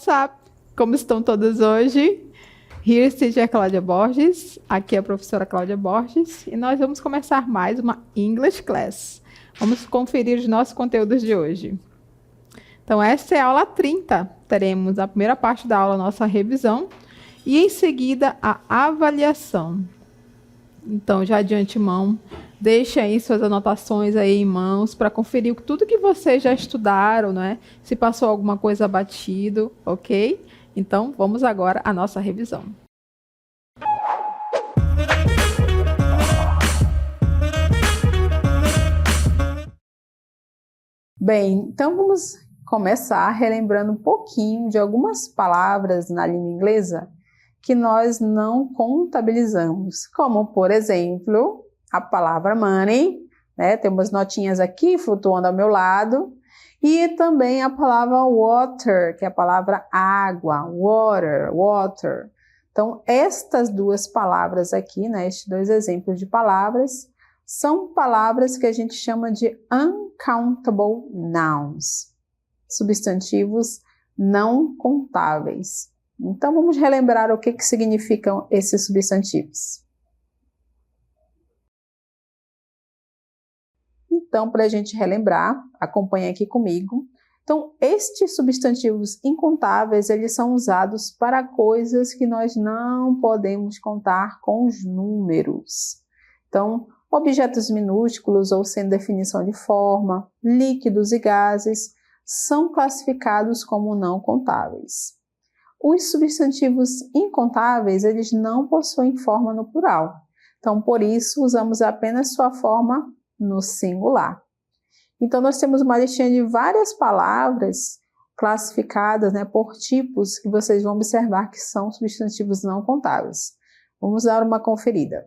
up? Como estão todos hoje? Here is Teacher Cláudia Borges, aqui é a professora Cláudia Borges e nós vamos começar mais uma English Class. Vamos conferir os nossos conteúdos de hoje. Então essa é a aula 30, teremos a primeira parte da aula, nossa revisão, e em seguida a avaliação. Então já de antemão, deixe aí suas anotações aí em mãos para conferir tudo que vocês já estudaram, né? Se passou alguma coisa batido, ok? Então, vamos agora à nossa revisão. Bem, então vamos começar relembrando um pouquinho de algumas palavras na língua inglesa que nós não contabilizamos, como, por exemplo, a palavra money, né? Tem umas notinhas aqui flutuando ao meu lado, e também a palavra water, que é a palavra água, water. Então, estas duas palavras aqui, né, estes dois exemplos de palavras, são palavras que a gente chama de uncountable nouns, substantivos não contáveis. Então, vamos relembrar o que significam esses substantivos. Então, para a gente relembrar, acompanhe aqui comigo. Então, estes substantivos incontáveis, eles são usados para coisas que nós não podemos contar com os números. Então, objetos minúsculos ou sem definição de forma, líquidos e gases, são classificados como não contáveis. Os substantivos incontáveis, eles não possuem forma no plural. Então, por isso, usamos apenas sua forma no singular. Então, nós temos uma listinha de várias palavras classificadas, né, por tipos que vocês vão observar que são substantivos não contáveis. Vamos dar uma conferida.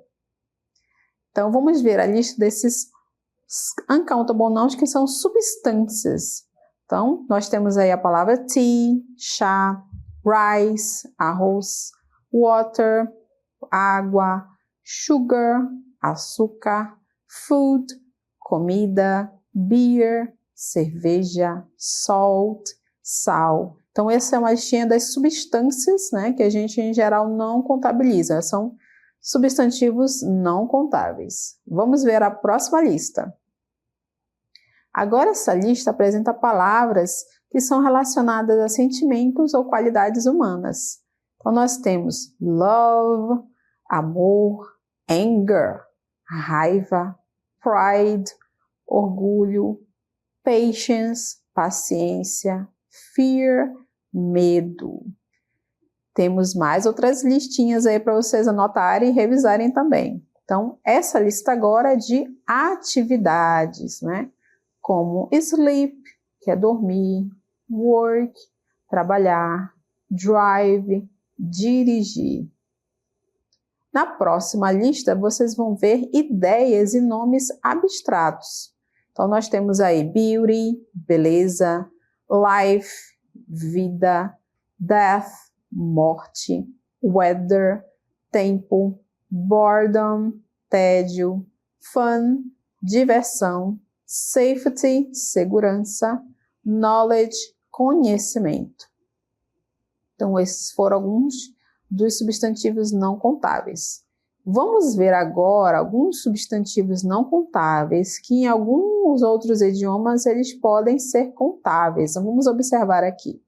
Então, vamos ver a lista desses uncountable nouns, que são substâncias. Então, nós temos aí a palavra tea, chá, rice, arroz, water, água, sugar, açúcar, food, comida, beer, cerveja, salt, sal. Então, essa é uma listinha das substâncias, né, que a gente, em geral, não contabiliza. São substantivos não contáveis. Vamos ver a próxima lista. Agora, essa lista apresenta palavras que são relacionadas a sentimentos ou qualidades humanas. Então, nós temos love, amor, anger, raiva, pride, orgulho, patience, paciência, fear, medo. Temos mais outras listinhas aí para vocês anotarem e revisarem também. Então, essa lista agora é de atividades, né? Como sleep, que é dormir, work, trabalhar, drive, dirigir. Na próxima lista, vocês vão ver ideias e nomes abstratos. Então, nós temos aí beauty, beleza, life, vida, death, morte, weather, tempo, boredom, tédio, fun, diversão, safety, segurança, knowledge, conhecimento. Então, esses foram alguns dos substantivos não contáveis. Vamos ver agora alguns substantivos não contáveis que em alguns outros idiomas eles podem ser contáveis. Então, vamos observar aqui.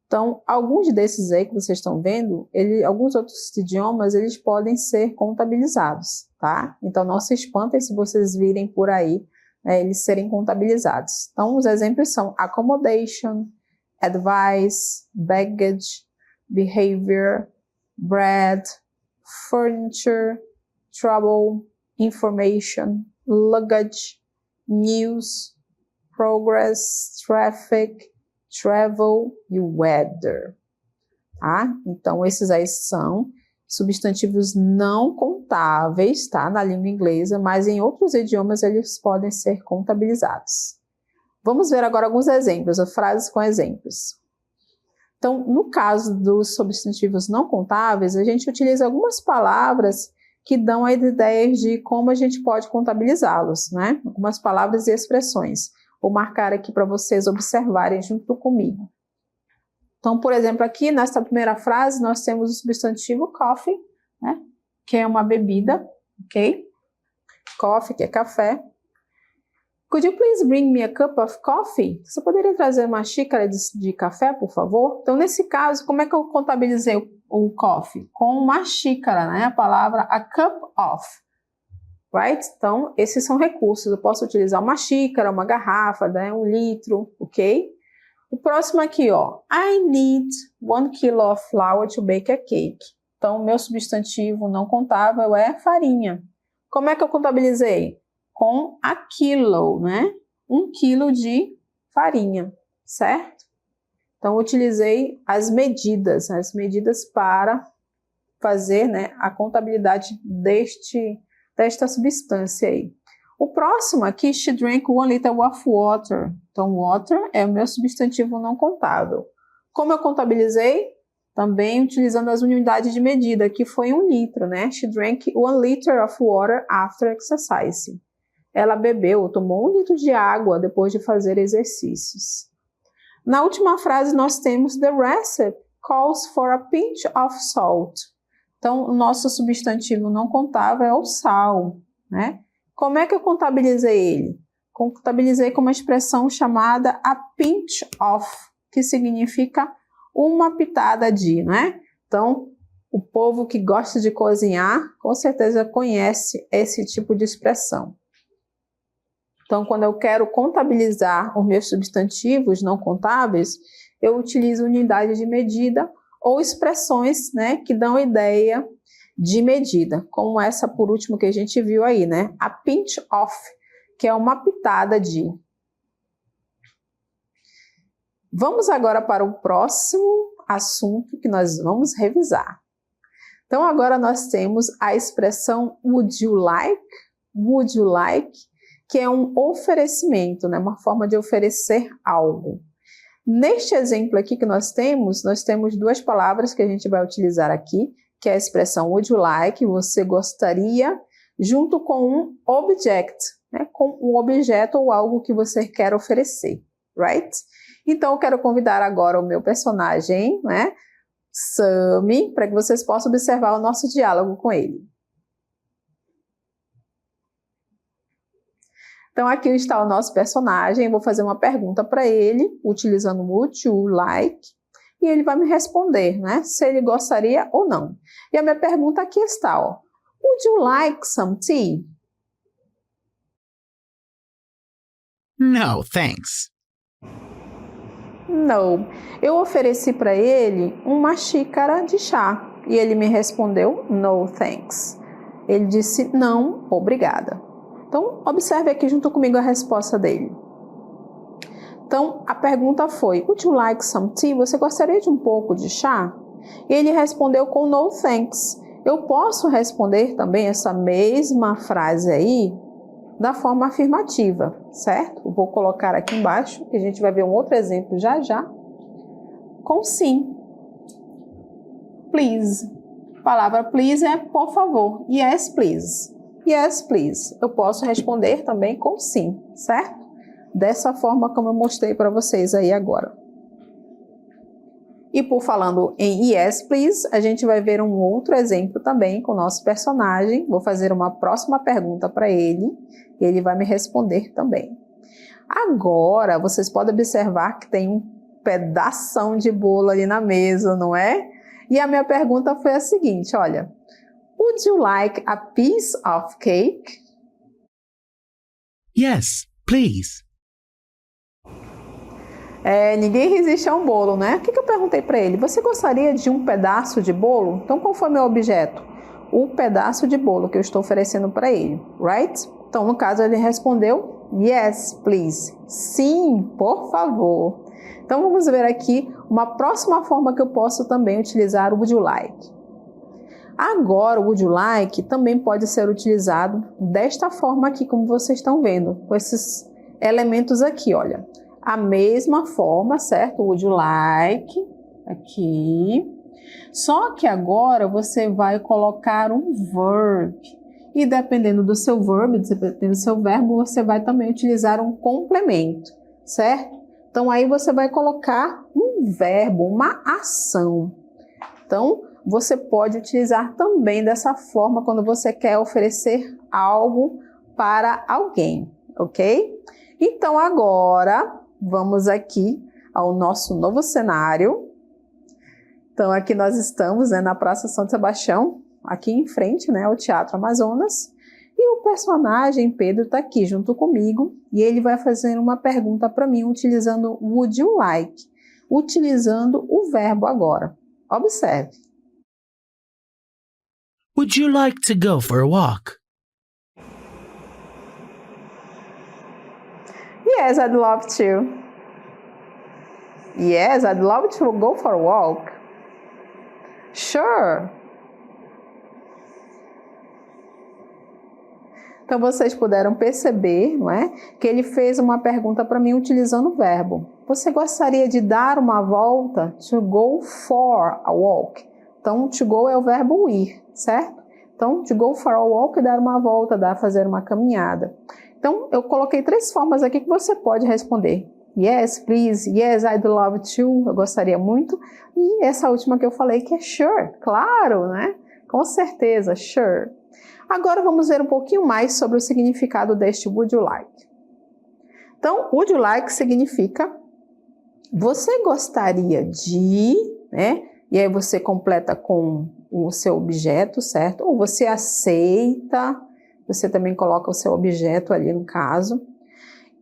Então, alguns desses aí que vocês estão vendo, alguns outros idiomas, eles podem ser contabilizados, tá? Então, não se espantem se vocês virem por aí, né, eles serem contabilizados. Então, os exemplos são accommodation, advice, baggage, behavior, bread, furniture, trouble, information, luggage, news, progress, traffic, travel e weather. Tá? Então, esses aí são substantivos não contáveis, tá? Na língua inglesa, mas em outros idiomas eles podem ser contabilizados. Vamos ver agora alguns exemplos, frases com exemplos. Então, no caso dos substantivos não contáveis, a gente utiliza algumas palavras que dão as ideias de como a gente pode contabilizá-los, né? Algumas palavras e expressões. Vou marcar aqui para vocês observarem junto comigo. Então, por exemplo, aqui nessa primeira frase, nós temos o substantivo coffee, né? Que é uma bebida, ok? Coffee, que é café. Could you please bring me a cup of coffee? Você poderia trazer uma xícara de café, por favor? Então, nesse caso, como é que eu contabilizei o coffee? Com uma xícara, né? A palavra a cup of. Right? Então, esses são recursos. Eu posso utilizar uma xícara, uma garrafa, né? 1 litro, ok? O próximo aqui, ó. I need 1 kilo of flour to bake a cake. Então, meu substantivo não contável é farinha. Como é que eu contabilizei? Com a quilo, né? 1 quilo de farinha, certo? Então, eu utilizei as medidas para fazer, né, a contabilidade desta substância aí. O próximo aqui, she drank 1 liter of water. Então, water é o meu substantivo não contável. Como eu contabilizei? Também utilizando as unidades de medida, que foi 1 litro, né? She drank 1 liter of water after exercising. Ela bebeu, tomou 1 litro de água depois de fazer exercícios. Na última frase, nós temos the recipe calls for a pinch of salt. Então, o nosso substantivo não contável é o sal, né? Como é que eu contabilizei ele? Contabilizei com uma expressão chamada a pinch of, que significa uma pitada de, né? Então, o povo que gosta de cozinhar, com certeza conhece esse tipo de expressão. Então, quando eu quero contabilizar os meus substantivos não contáveis, eu utilizo unidades de medida ou expressões, né, que dão ideia de medida, como essa por último que a gente viu aí, né? A pinch of, que é uma pitada de. Vamos agora para o próximo assunto que nós vamos revisar. Então, agora nós temos a expressão would you like, que é um oferecimento, né? Uma forma de oferecer algo. Neste exemplo aqui que nós temos 2 palavras que a gente vai utilizar aqui, que é a expressão would you like, você gostaria, junto com um object, né? Com um objeto ou algo que você quer oferecer, right? Então, eu quero convidar agora o meu personagem, né? Sammy, para que vocês possam observar o nosso diálogo com ele. Então, aqui está o nosso personagem. Vou fazer uma pergunta para ele, utilizando o would you like, e ele vai me responder, né? Se ele gostaria ou não. E a minha pergunta aqui está, ó. Would you like some tea? No, thanks. No. Eu ofereci para ele uma xícara de chá e ele me respondeu no thanks. Ele disse não, obrigada. Então, observe aqui junto comigo a resposta dele. Então, a pergunta foi, would you like some tea? Você gostaria de um pouco de chá? E ele respondeu com no thanks. Eu posso responder também essa mesma frase aí da forma afirmativa, certo? Eu vou colocar aqui embaixo, que a gente vai ver um outro exemplo já já, com sim. Please. A palavra please é por favor. Yes, please. Yes, please. Eu posso responder também com sim, certo? Dessa forma como eu mostrei para vocês aí agora. E por falando em yes, please, a gente vai ver um outro exemplo também com o nosso personagem. Vou fazer uma próxima pergunta para ele e ele vai me responder também. Agora, vocês podem observar que tem um pedação de bolo ali na mesa, não é? E a minha pergunta foi a seguinte, olha. Would you like a piece of cake? Yes, please. Ninguém resiste a um bolo, né? O que eu perguntei para ele? Você gostaria de um pedaço de bolo? Então, qual foi meu objeto? O pedaço de bolo que eu estou oferecendo para ele, right? Então, no caso, ele respondeu, yes, please. Sim, por favor. Então, vamos ver aqui uma próxima forma que eu posso também utilizar o would you like. Agora, o would you like também pode ser utilizado desta forma aqui, como vocês estão vendo, com esses elementos aqui, olha. A mesma forma, certo? Would you like, aqui. Só que agora você vai colocar um verb. E dependendo do seu verbo, dependendo do seu verbo, você vai também utilizar um complemento, certo? Então, aí você vai colocar um verbo, uma ação. Então, você pode utilizar também dessa forma quando você quer oferecer algo para alguém, ok? Então, agora, vamos aqui ao nosso novo cenário. Então, aqui nós estamos, né, na Praça São Sebastião, aqui em frente, né, ao Teatro Amazonas. E o personagem Pedro está aqui junto comigo e ele vai fazer uma pergunta para mim utilizando would you like, utilizando o verbo agora. Observe. Would you like to go for a walk? Yes, I'd love to. Yes, I'd love to go for a walk. Sure. Então, vocês puderam perceber, não é, que ele fez uma pergunta para mim utilizando o verbo. Você gostaria de dar uma volta? To go for a walk. Então, to go é o verbo ir, certo? Então, to go for a walk é dar uma volta, fazer uma caminhada. Então, eu coloquei 3 formas aqui que você pode responder. Yes, please. Yes, I'd love to. Eu gostaria muito. E essa última que eu falei que é sure. Claro, né? Com certeza, sure. Agora vamos ver um pouquinho mais sobre o significado deste would you like. Então, would you like significa você gostaria de, né? E aí você completa com o seu objeto, certo? Ou você aceita, você também coloca o seu objeto ali no caso.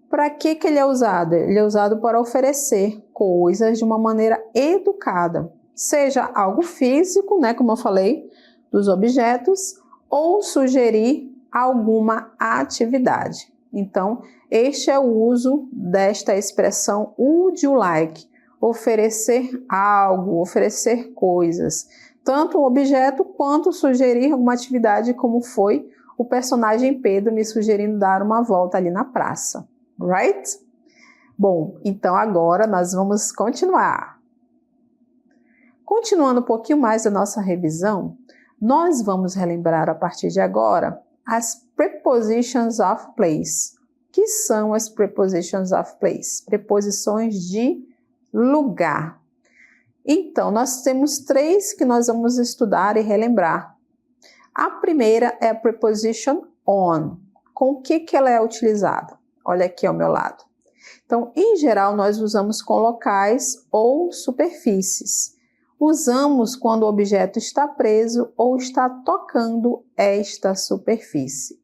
Para que ele é usado? Ele é usado para oferecer coisas de uma maneira educada. Seja algo físico, né? Como eu falei, dos objetos, ou sugerir alguma atividade. Então, este é o uso desta expressão would you like, oferecer algo, oferecer coisas, tanto um objeto quanto sugerir alguma atividade, como foi o personagem Pedro me sugerindo dar uma volta ali na praça, right? Bom, então agora nós vamos continuar. Continuando um pouquinho mais da nossa revisão, nós vamos relembrar a partir de agora as prepositions of place. O que são as prepositions of place? Preposições de lugar. Então, nós temos 3 que nós vamos estudar e relembrar. A primeira é a preposition on. Com o que ela é utilizada? Olha aqui ao meu lado. Então, em geral, nós usamos com locais ou superfícies. Usamos quando o objeto está preso ou está tocando esta superfície.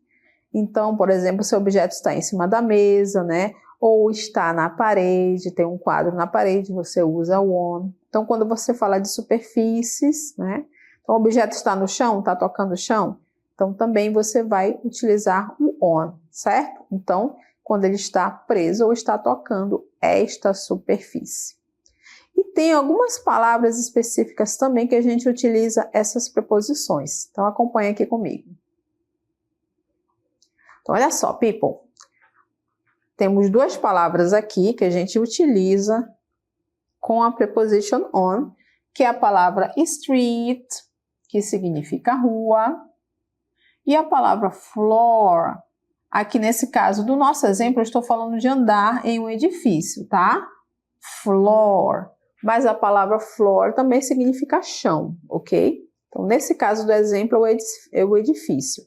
Então, por exemplo, se o objeto está em cima da mesa, né? Ou está na parede, tem um quadro na parede, você usa o on. Então, quando você fala de superfícies, né? Então, o objeto está no chão, está tocando o chão, então também você vai utilizar o on, certo? Então, quando ele está preso ou está tocando esta superfície. E tem algumas palavras específicas também que a gente utiliza essas preposições. Então, acompanha aqui comigo. Então, olha só, people. Temos 2 palavras aqui que a gente utiliza com a preposition on, que é a palavra street, que significa rua, e a palavra floor. Aqui nesse caso do nosso exemplo, eu estou falando de andar em um edifício, tá? Floor. Mas a palavra floor também significa chão, ok? Então, nesse caso do exemplo, é o edifício.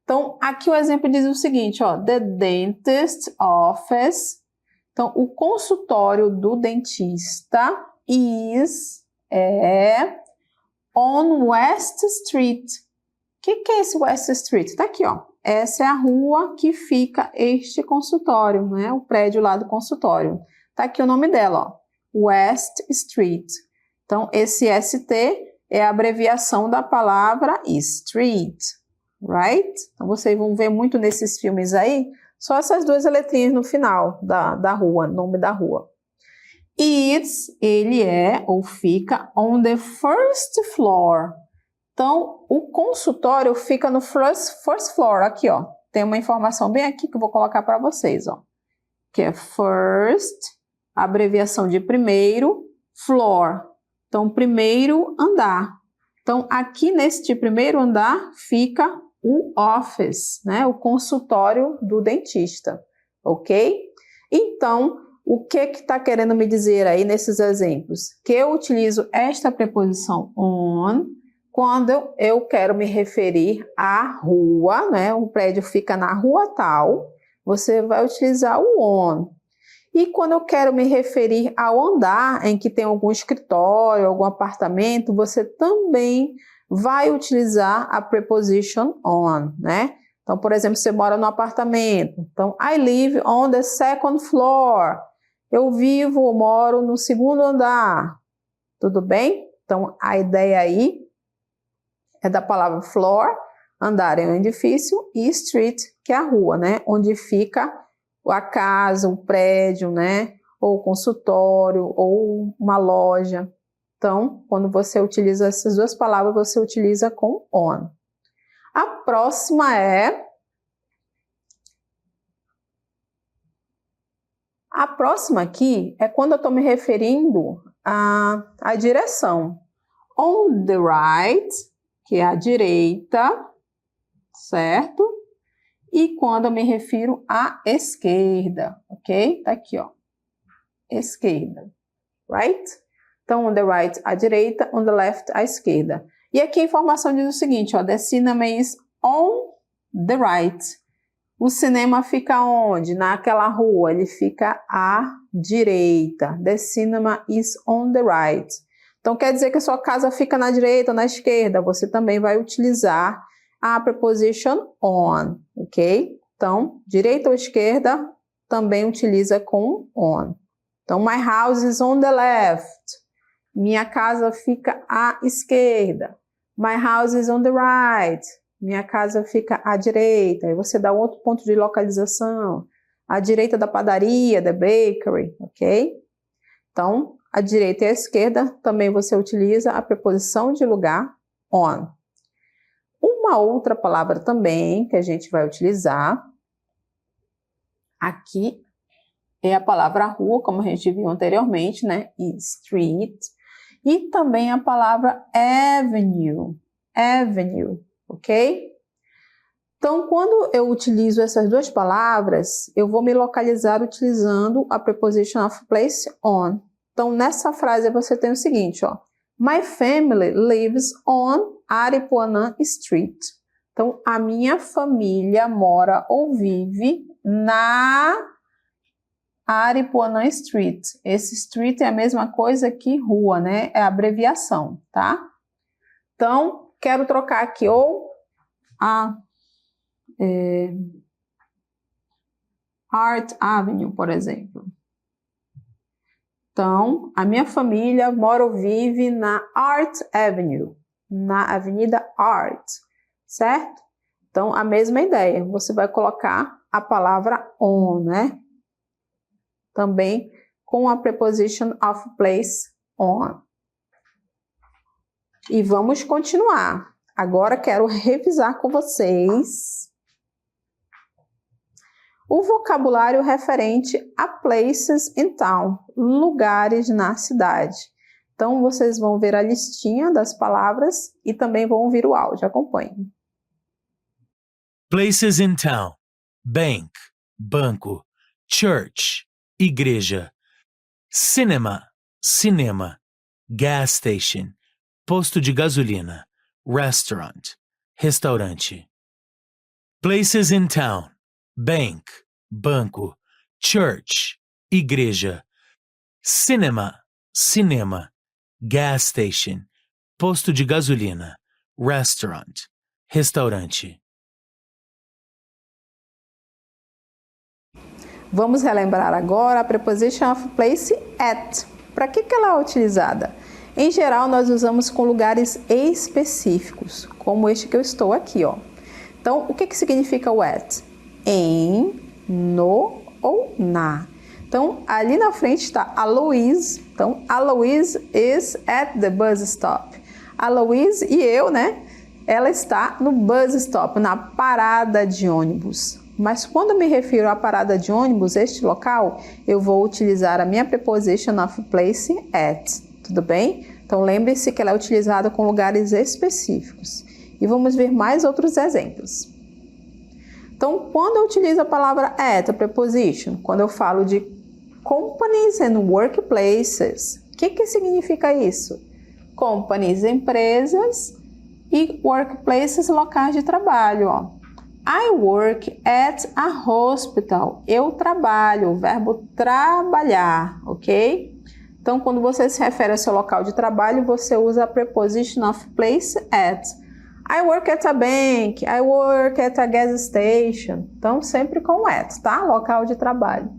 Então, aqui o exemplo diz o seguinte, ó, the dentist office. Então, o consultório do dentista é on West Street. O que é esse West Street? Tá aqui, ó. Essa é a rua que fica este consultório, né? O prédio lá do consultório. Tá aqui o nome dela, ó. West Street. Então, esse ST é a abreviação da palavra street, right? Então, vocês vão ver muito nesses filmes aí, só essas 2 letrinhas no final da rua, nome da rua. Ele é ou fica on the first floor. Então, o consultório fica no first floor, aqui, ó. Tem uma informação bem aqui que eu vou colocar para vocês, ó. Que é first, abreviação de primeiro, floor. Então, primeiro andar. Então, aqui neste primeiro andar fica o office, né? O consultório do dentista, ok? Então, O que está querendo me dizer aí nesses exemplos? Que eu utilizo esta preposição on quando eu quero me referir à rua, né? O prédio fica na rua tal, você vai utilizar o on. E quando eu quero me referir ao andar em que tem algum escritório, algum apartamento, você também vai utilizar a preposition on, né? Então, por exemplo, você mora no apartamento. Então, I live on the second floor. Eu vivo ou moro no segundo andar. Tudo bem? Então, a ideia aí é da palavra floor, andar é um edifício, e street, que é a rua, né? Onde fica a casa, o prédio, né? Ou o consultório, ou uma loja. Então, quando você utiliza essas duas palavras, você utiliza com on. A próxima é... A próxima aqui é quando eu estou me referindo à direção. On the right, que é a direita, certo? E quando eu me refiro à esquerda, ok? Tá aqui, ó. Esquerda, right? Então, on the right, a direita, on the left, a esquerda. E aqui a informação diz o seguinte, ó. The cinema is on the right. O cinema fica onde? Naquela rua. Ele fica à direita. The cinema is on the right. Então, quer dizer que a sua casa fica na direita ou na esquerda? Você também vai utilizar a preposition on, ok? Então, direita ou esquerda, também utiliza com on. Então, my house is on the left. Minha casa fica à esquerda. My house is on the right. Minha casa fica à direita. Aí você dá outro ponto de localização. À direita da padaria, the bakery, ok? Então, à direita e à esquerda, também você utiliza a preposição de lugar on. Uma outra palavra também que a gente vai utilizar aqui é a palavra rua, como a gente viu anteriormente, né? E street. E também a palavra avenue. Avenue, ok? Então, quando eu utilizo essas duas palavras, eu vou me localizar utilizando a preposition of place on. Então, nessa frase você tem o seguinte, ó. My family lives on Aripuanã Street. Então, a minha família mora ou vive na Aripuanã Street. Esse street é a mesma coisa que rua, né? É a abreviação, tá? Então, quero trocar aqui ou a Art Avenue, por exemplo. Então, a minha família mora ou vive na Art Avenue, na Avenida Art, certo? Então, a mesma ideia, você vai colocar a palavra on, né? Também com a preposition of place on. E vamos continuar. Agora quero revisar com vocês o vocabulário referente a places in town, lugares na cidade. Então, vocês vão ver a listinha das palavras e também vão ouvir o áudio. Acompanhem. Places in town. Bank, banco. Church, igreja. Cinema, cinema. Gas station, posto de gasolina. Restaurant, restaurante. Places in town. Bank, banco. Church, igreja. Cinema, cinema. Gas station, posto de gasolina. Restaurant, restaurante. Vamos relembrar agora a preposition of place at. Para que ela é utilizada? Em geral, nós usamos com lugares específicos, como este que eu estou aqui, ó. Então, o que significa o at? Em, no ou na. Então, ali na frente está a Louise. Então, a Louise is at the bus stop. A Louise e eu, né? Ela está no bus stop, na parada de ônibus. Mas quando eu me refiro à parada de ônibus, este local, eu vou utilizar a minha preposition of place at. Tudo bem? Então, lembre-se que ela é utilizada com lugares específicos. E vamos ver mais outros exemplos. Então, quando eu utilizo a palavra at, a preposition, quando eu falo de Companies and workplaces. O que significa isso? Companies, empresas, e workplaces, locais de trabalho. Ó. I work at a hospital. Eu trabalho, o verbo trabalhar, ok? Então, quando você se refere ao seu local de trabalho, você usa a preposition of place at. I work at a bank, I work at a gas station. Então, sempre com at, tá? Local de trabalho.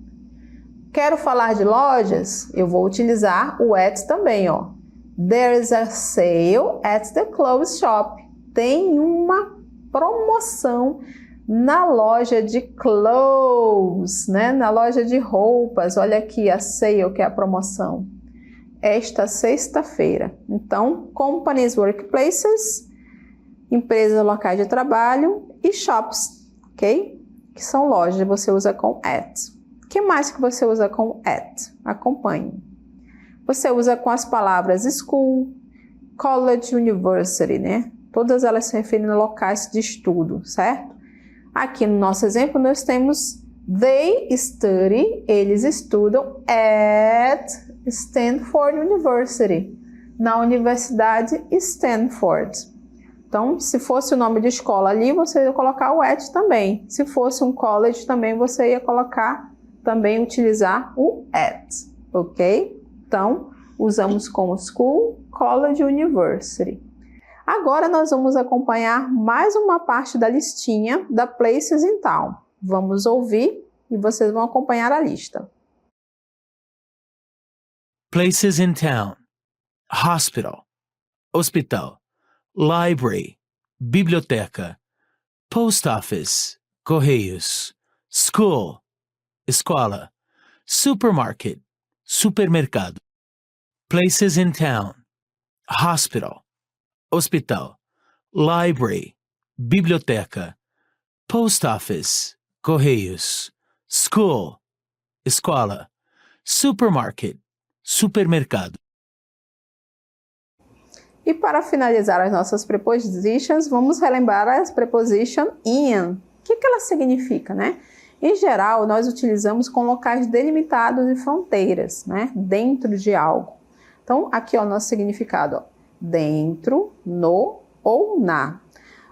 Quero falar de lojas? Eu vou utilizar o at também, ó. There is a sale at the clothes shop. Tem uma promoção na loja de clothes, né? Na loja de roupas. Olha aqui a sale, que é a promoção. Esta sexta-feira. Então, companies, workplaces, empresas, locais de trabalho e shops, ok? Que são lojas, você usa com at. O que mais que você usa com at? Acompanhe. Você usa com as palavras school, college, university, né? Todas elas se referem a locais de estudo, certo? Aqui no nosso exemplo nós temos they study, eles estudam at Stanford University, na Universidade Stanford. Então, se fosse o nome de escola ali, você ia colocar o at também. Se fosse um college também, você ia colocar, também utilizar o at, ok? Então, usamos como school, college, university. Agora nós vamos acompanhar mais uma parte da listinha da Places in Town. Vamos ouvir e vocês vão acompanhar a lista. Places in town. Hospital. Hospital. Library. Biblioteca. Post office. Correios. School. Escola. Supermarket. Supermercado. Places in town. Hospital. Hospital. Library. Biblioteca. Post office. Correios. School. Escola. Supermarket. Supermercado. E para finalizar as nossas prepositions, vamos relembrar as preposition in. O que ela significa, né? Em geral, nós utilizamos com locais delimitados e fronteiras, né? Dentro de algo. Então, aqui é o nosso significado, ó. Dentro, no ou na.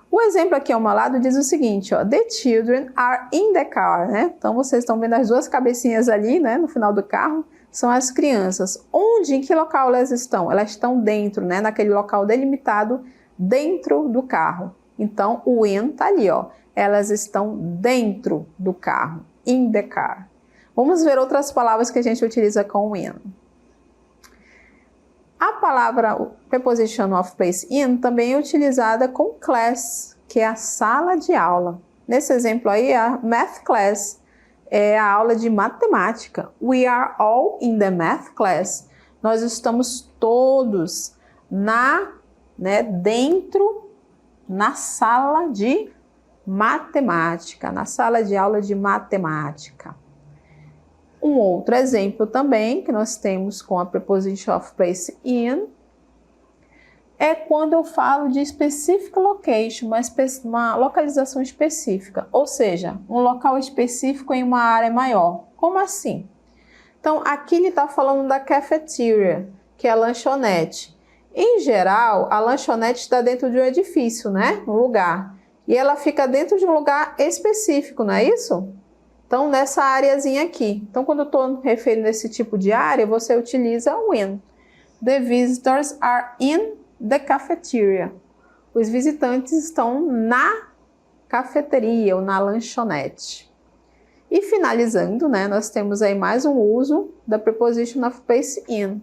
O exemplo aqui ao meu lado diz o seguinte, ó. The children are in the car, né? Então, vocês estão vendo as duas cabecinhas ali, né? No final do carro. São as crianças. Onde, em que local elas estão? Elas estão dentro, né? Naquele local delimitado, dentro do carro. Então, o in tá ali, ó. Elas estão dentro do carro. In the car. Vamos ver outras palavras que a gente utiliza com o in. A palavra preposition of place in também é utilizada com class, que é a sala de aula. Nesse exemplo aí, a math class. É a aula de matemática. We are all in the math class. Nós estamos todos dentro, na sala de matemática, na sala de aula de matemática. Um outro exemplo também que nós temos com a preposition of place in é quando eu falo de specific location, uma localização específica, ou seja, um local específico em uma área maior. Como assim? Então, aqui ele está falando da cafeteria, que é a lanchonete. Em geral, a lanchonete está dentro de um edifício, né? Um lugar. E ela fica dentro de um lugar específico, não é isso? Então, nessa areazinha aqui. Então, quando eu estou referindo a esse tipo de área, você utiliza o in. The visitors are in the cafeteria. Os visitantes estão na cafeteria ou na lanchonete. E finalizando, né, nós temos aí mais um uso da preposition of place in.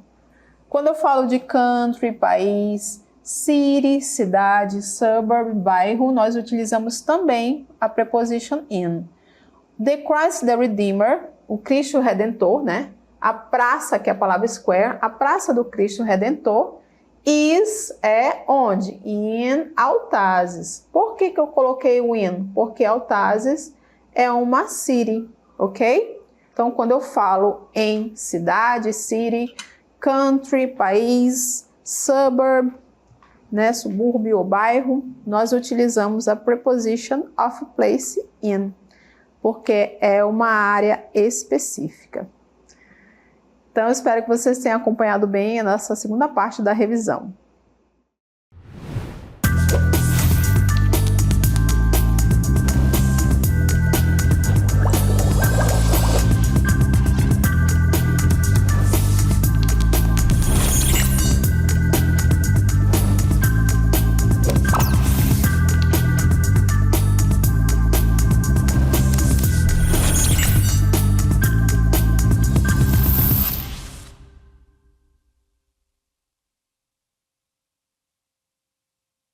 Quando eu falo de country, país, city, cidade, suburb, bairro, nós utilizamos também a preposition in. The Christ the Redeemer, o Cristo Redentor, né? A praça, que é a palavra square, a praça do Cristo Redentor, is é onde? In Altazes. Por que eu coloquei o in? Porque Altazes é uma city, ok? Então, quando eu falo em cidade, city, country, país, suburb, né, subúrbio ou bairro, nós utilizamos a preposition of place in, porque é uma área específica. Então, eu espero que vocês tenham acompanhado bem a nossa segunda parte da revisão.